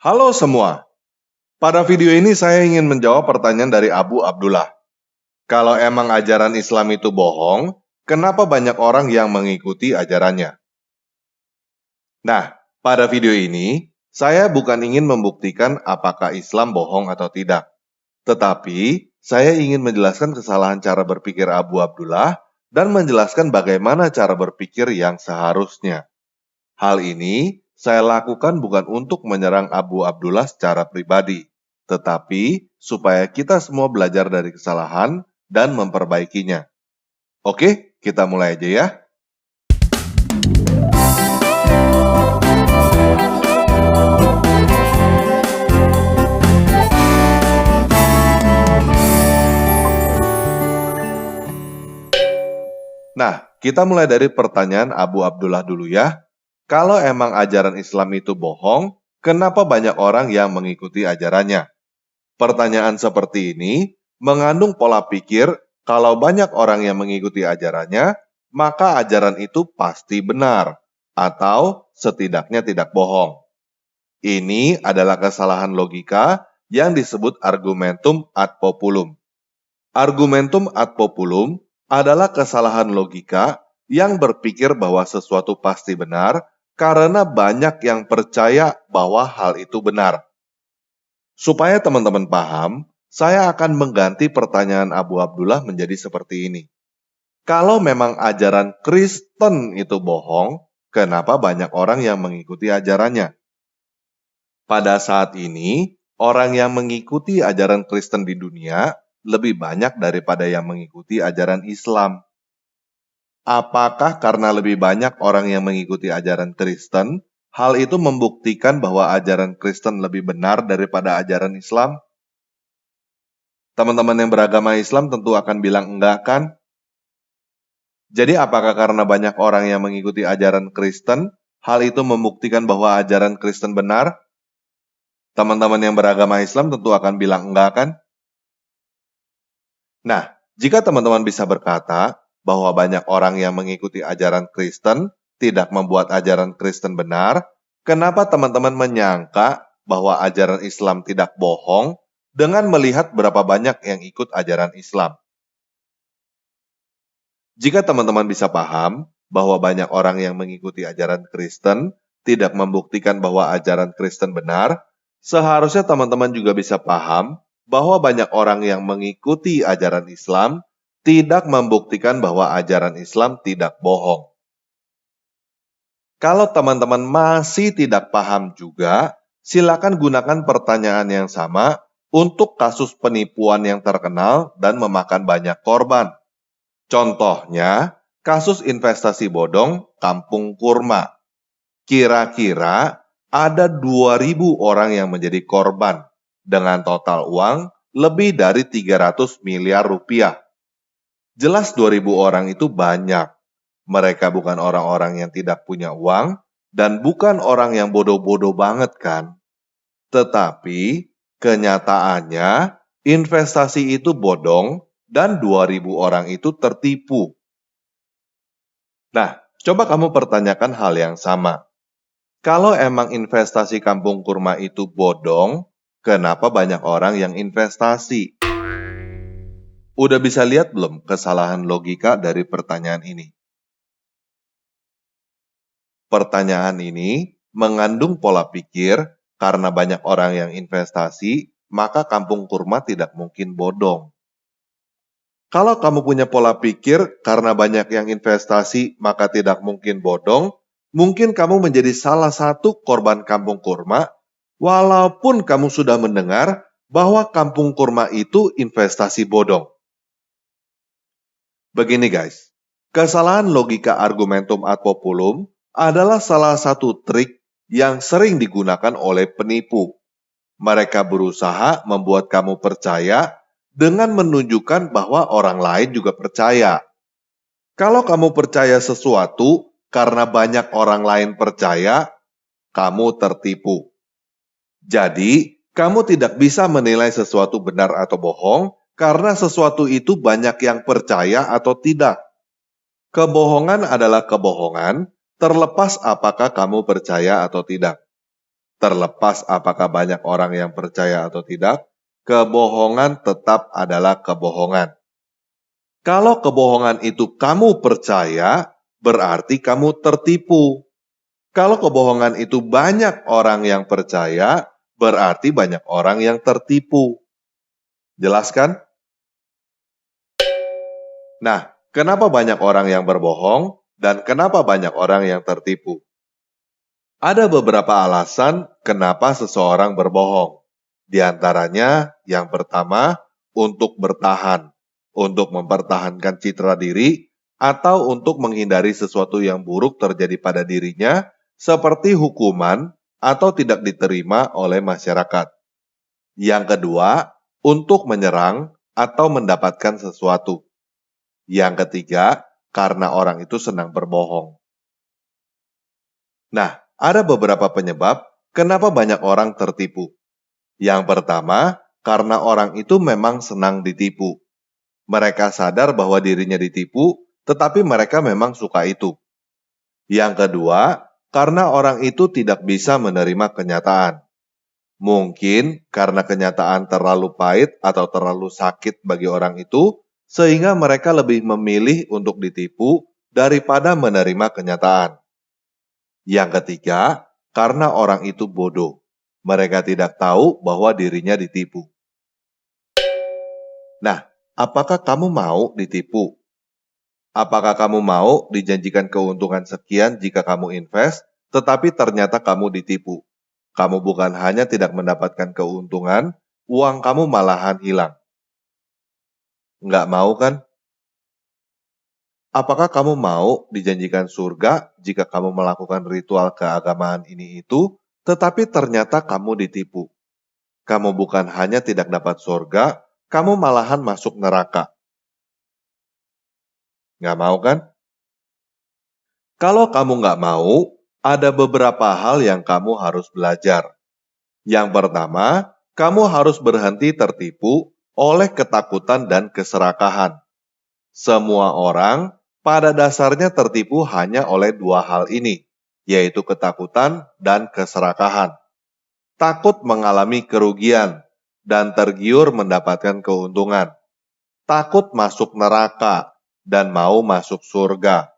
Halo semua, pada video ini saya ingin menjawab pertanyaan dari Abu Abdullah. Kalau emang ajaran Islam itu bohong, kenapa banyak orang yang mengikuti ajarannya? Nah, pada video ini, saya bukan ingin membuktikan apakah Islam bohong atau tidak. Tetapi, saya ingin menjelaskan kesalahan cara berpikir Abu Abdullah dan menjelaskan bagaimana cara berpikir yang seharusnya. Hal ini saya lakukan bukan untuk menyerang Abu Abdullah secara pribadi, tetapi supaya kita semua belajar dari kesalahan dan memperbaikinya. Oke, kita mulai aja ya. Nah, kita mulai dari pertanyaan Abu Abdullah dulu ya. Kalau emang ajaran Islam itu bohong, kenapa banyak orang yang mengikuti ajarannya? Pertanyaan seperti ini mengandung pola pikir kalau banyak orang yang mengikuti ajarannya, maka ajaran itu pasti benar atau setidaknya tidak bohong. Ini adalah kesalahan logika yang disebut argumentum ad populum. Argumentum ad populum adalah kesalahan logika yang berpikir bahwa sesuatu pasti benar karena banyak yang percaya bahwa hal itu benar. Supaya teman-teman paham, saya akan mengganti pertanyaan Abu Abdullah menjadi seperti ini. Kalau memang ajaran Kristen itu bohong, kenapa banyak orang yang mengikuti ajarannya? Pada saat ini, orang yang mengikuti ajaran Kristen di dunia lebih banyak daripada yang mengikuti ajaran Islam. Apakah karena lebih banyak orang yang mengikuti ajaran Kristen, hal itu membuktikan bahwa ajaran Kristen lebih benar daripada ajaran Islam? Teman-teman yang beragama Islam tentu akan bilang enggak kan? Jadi apakah karena banyak orang yang mengikuti ajaran Kristen, hal itu membuktikan bahwa ajaran Kristen benar? Teman-teman yang beragama Islam tentu akan bilang enggak kan? Nah, jika teman-teman bisa berkata bahwa banyak orang yang mengikuti ajaran Kristen tidak membuat ajaran Kristen benar, kenapa teman-teman menyangka bahwa ajaran Islam tidak bohong dengan melihat berapa banyak yang ikut ajaran Islam? Jika teman-teman bisa paham bahwa banyak orang yang mengikuti ajaran Kristen tidak membuktikan bahwa ajaran Kristen benar, seharusnya teman-teman juga bisa paham bahwa banyak orang yang mengikuti ajaran Islam tidak membuktikan bahwa ajaran Islam tidak bohong. Kalau teman-teman masih tidak paham juga, silakan gunakan pertanyaan yang sama untuk kasus penipuan yang terkenal dan memakan banyak korban. Contohnya, kasus investasi bodong Kampung Kurma. Kira-kira ada 2.000 orang yang menjadi korban dengan total uang lebih dari 300 miliar rupiah. Jelas 2.000 orang itu banyak. Mereka bukan orang-orang yang tidak punya uang dan bukan orang yang bodoh-bodoh banget kan. Tetapi kenyataannya investasi itu bodong dan 2.000 orang itu tertipu. Nah, coba kamu pertanyakan hal yang sama. Kalau emang investasi Kampung Kurma itu bodong, kenapa banyak orang yang investasi? Udah bisa lihat belum kesalahan logika dari pertanyaan ini? Pertanyaan ini mengandung pola pikir karena banyak orang yang investasi, maka Kampung Kurma tidak mungkin bodong. Kalau kamu punya pola pikir karena banyak yang investasi maka tidak mungkin bodong, mungkin kamu menjadi salah satu korban Kampung Kurma, walaupun kamu sudah mendengar bahwa Kampung Kurma itu investasi bodong. Begini guys, kesalahan logika argumentum ad populum adalah salah satu trik yang sering digunakan oleh penipu. Mereka berusaha membuat kamu percaya dengan menunjukkan bahwa orang lain juga percaya. Kalau kamu percaya sesuatu karena banyak orang lain percaya, kamu tertipu. Jadi, kamu tidak bisa menilai sesuatu benar atau bohong karena sesuatu itu banyak yang percaya atau tidak. Kebohongan adalah kebohongan, terlepas apakah kamu percaya atau tidak. Terlepas apakah banyak orang yang percaya atau tidak, kebohongan tetap adalah kebohongan. Kalau kebohongan itu kamu percaya, berarti kamu tertipu. Kalau kebohongan itu banyak orang yang percaya, berarti banyak orang yang tertipu. Jelas kan? Nah, kenapa banyak orang yang berbohong dan kenapa banyak orang yang tertipu? Ada beberapa alasan kenapa seseorang berbohong. Di antaranya, yang pertama, untuk bertahan, untuk mempertahankan citra diri, atau untuk menghindari sesuatu yang buruk terjadi pada dirinya, seperti hukuman atau tidak diterima oleh masyarakat. Yang kedua, untuk menyerang atau mendapatkan sesuatu. Yang ketiga, karena orang itu senang berbohong. Nah, ada beberapa penyebab kenapa banyak orang tertipu. Yang pertama, karena orang itu memang senang ditipu. Mereka sadar bahwa dirinya ditipu, tetapi mereka memang suka itu. Yang kedua, karena orang itu tidak bisa menerima kenyataan. Mungkin karena kenyataan terlalu pahit atau terlalu sakit bagi orang itu, sehingga mereka lebih memilih untuk ditipu daripada menerima kenyataan. Yang ketiga, karena orang itu bodoh. Mereka tidak tahu bahwa dirinya ditipu. Nah, apakah kamu mau ditipu? Apakah kamu mau dijanjikan keuntungan sekian jika kamu invest, tetapi ternyata kamu ditipu? Kamu bukan hanya tidak mendapatkan keuntungan, uang kamu malahan hilang. Nggak mau kan? Apakah kamu mau dijanjikan surga jika kamu melakukan ritual keagamaan ini itu, tetapi ternyata kamu ditipu? Kamu bukan hanya tidak dapat surga, kamu malahan masuk neraka. Nggak mau kan? Kalau kamu nggak mau, ada beberapa hal yang kamu harus belajar. Yang pertama, kamu harus berhenti tertipu oleh ketakutan dan keserakahan. Semua orang pada dasarnya tertipu hanya oleh dua hal ini, yaitu ketakutan dan keserakahan. Takut mengalami kerugian dan tergiur mendapatkan keuntungan. Takut masuk neraka dan mau masuk surga.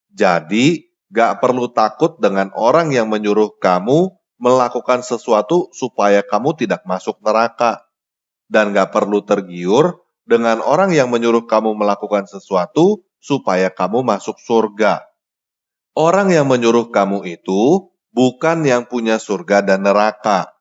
Jadi, gak perlu takut dengan orang yang menyuruh kamu melakukan sesuatu supaya kamu tidak masuk neraka. Dan gak perlu tergiur dengan orang yang menyuruh kamu melakukan sesuatu supaya kamu masuk surga. Orang yang menyuruh kamu itu bukan yang punya surga dan neraka.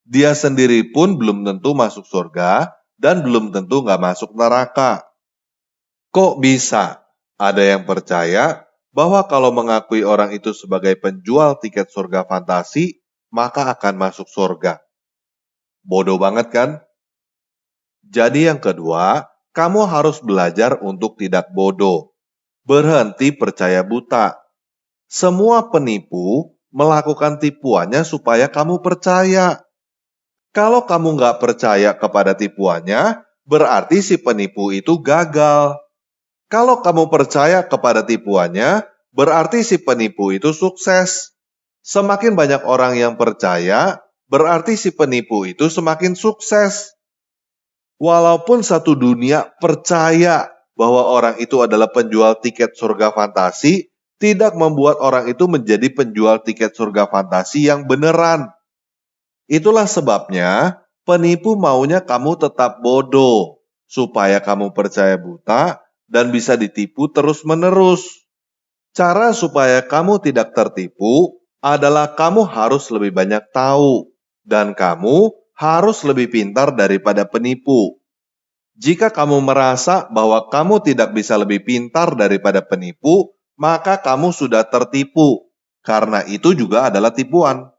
Dia sendiri pun belum tentu masuk surga dan belum tentu gak masuk neraka. Kok bisa ada yang percaya bahwa kalau mengakui orang itu sebagai penjual tiket surga fantasi, maka akan masuk surga? Bodoh banget kan? Jadi yang kedua, kamu harus belajar untuk tidak bodoh. Berhenti percaya buta. Semua penipu melakukan tipuannya supaya kamu percaya. Kalau kamu nggak percaya kepada tipuannya, berarti si penipu itu gagal. Kalau kamu percaya kepada tipuannya, berarti si penipu itu sukses. Semakin banyak orang yang percaya, berarti si penipu itu semakin sukses. Walaupun satu dunia percaya bahwa orang itu adalah penjual tiket surga fantasi, tidak membuat orang itu menjadi penjual tiket surga fantasi yang beneran. Itulah sebabnya penipu maunya kamu tetap bodoh, supaya kamu percaya buta dan bisa ditipu terus-menerus. Cara supaya kamu tidak tertipu adalah kamu harus lebih banyak tahu, dan kamu harus lebih pintar daripada penipu. Jika kamu merasa bahwa kamu tidak bisa lebih pintar daripada penipu, maka kamu sudah tertipu, karena itu juga adalah tipuan.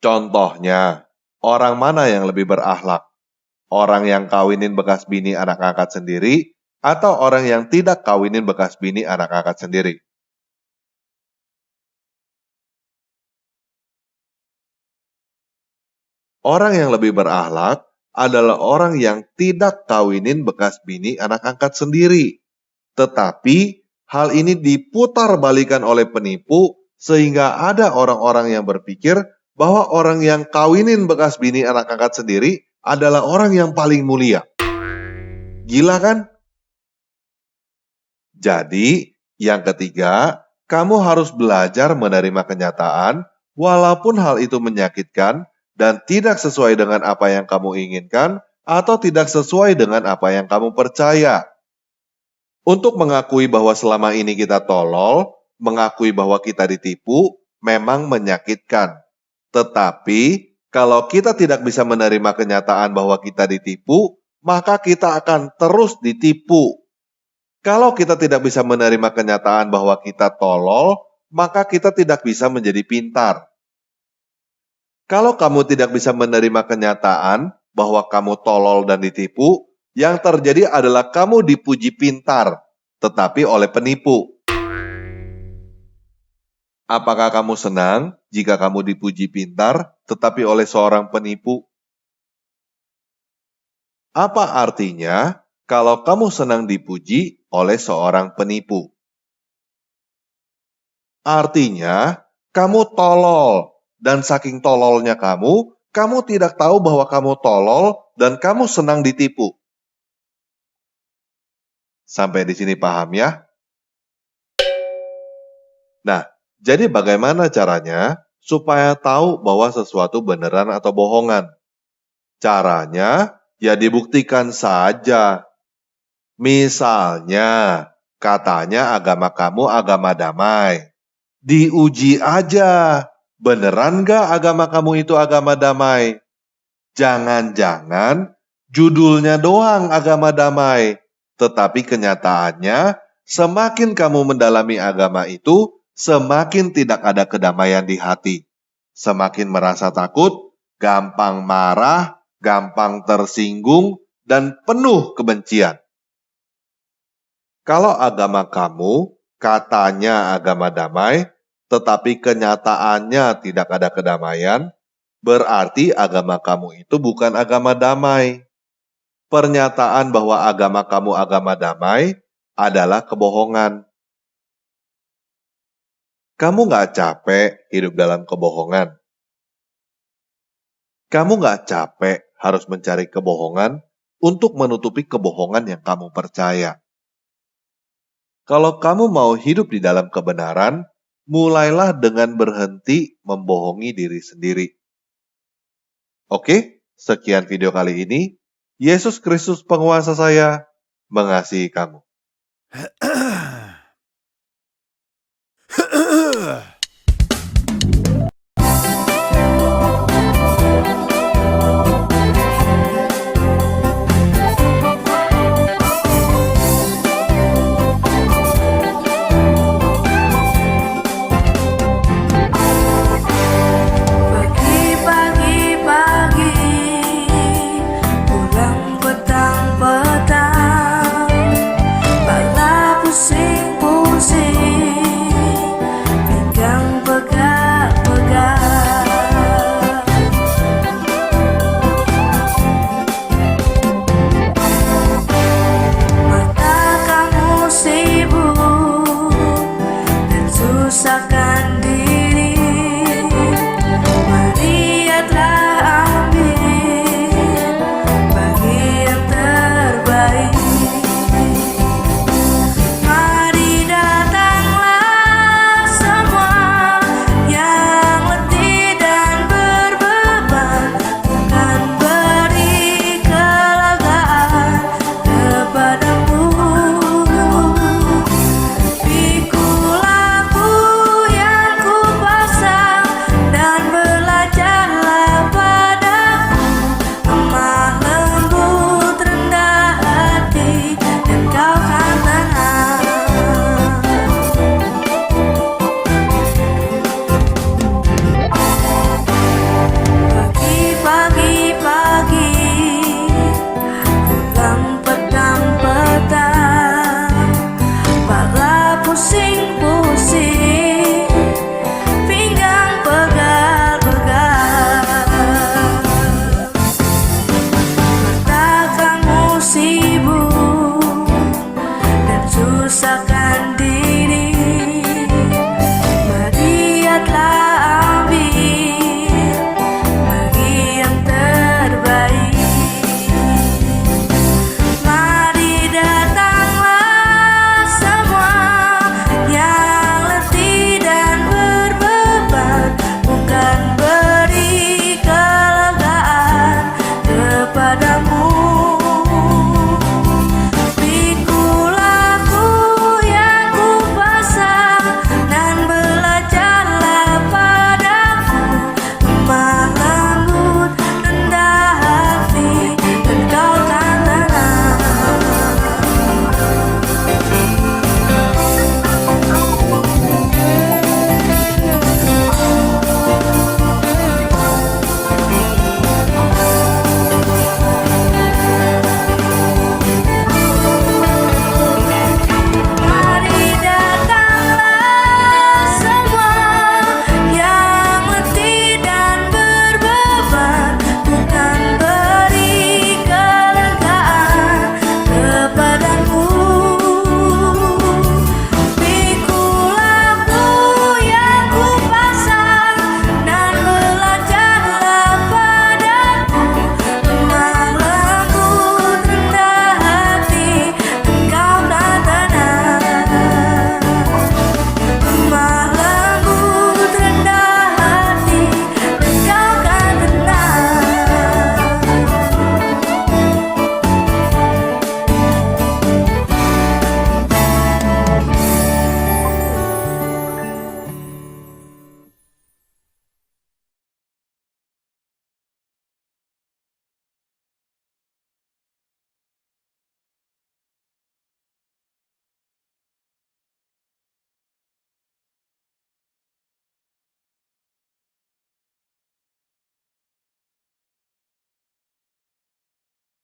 Contohnya, orang mana yang lebih berakhlak? Orang yang kawinin bekas bini anak angkat sendiri, atau orang yang tidak kawinin bekas bini anak angkat sendiri? Orang yang lebih berakhlak adalah orang yang tidak kawinin bekas bini anak angkat sendiri. Tetapi hal ini diputar balikan oleh penipu Sehingga ada orang-orang yang berpikir bahwa orang yang kawinin bekas bini anak angkat sendiri adalah orang yang paling mulia. Gila kan? Jadi, yang ketiga, kamu harus belajar menerima kenyataan walaupun hal itu menyakitkan dan tidak sesuai dengan apa yang kamu inginkan atau tidak sesuai dengan apa yang kamu percaya. Untuk mengakui bahwa selama ini kita tolol, mengakui bahwa kita ditipu, memang menyakitkan. Tetapi, kalau kita tidak bisa menerima kenyataan bahwa kita ditipu, maka kita akan terus ditipu. Kalau kita tidak bisa menerima kenyataan bahwa kita tolol, maka kita tidak bisa menjadi pintar. Kalau kamu tidak bisa menerima kenyataan bahwa kamu tolol dan ditipu, yang terjadi adalah kamu dipuji pintar, tetapi oleh penipu. Apakah kamu senang jika kamu dipuji pintar, tetapi oleh seorang penipu? Apa artinya kalau kamu senang dipuji oleh seorang penipu? Artinya, kamu tolol, dan saking tololnya kamu tidak tahu bahwa kamu tolol dan kamu senang ditipu. Sampai di sini paham ya? Nah, jadi bagaimana caranya supaya tahu bahwa sesuatu beneran atau bohongan? Caranya, ya dibuktikan saja. Misalnya, katanya agama kamu agama damai. Diuji aja, beneran gak agama kamu itu agama damai? Jangan-jangan judulnya doang agama damai, tetapi kenyataannya semakin kamu mendalami agama itu, semakin tidak ada kedamaian di hati. Semakin merasa takut, gampang marah, gampang tersinggung, dan penuh kebencian. Kalau agama kamu katanya agama damai, tetapi kenyataannya tidak ada kedamaian, berarti agama kamu itu bukan agama damai. Pernyataan bahwa agama kamu agama damai adalah kebohongan. Kamu nggak capek hidup dalam kebohongan? Kamu nggak capek harus mencari kebohongan untuk menutupi kebohongan yang kamu percaya? Kalau kamu mau hidup di dalam kebenaran, mulailah dengan berhenti membohongi diri sendiri. Oke, sekian video kali ini. Yesus Kristus penguasa saya mengasihi kamu.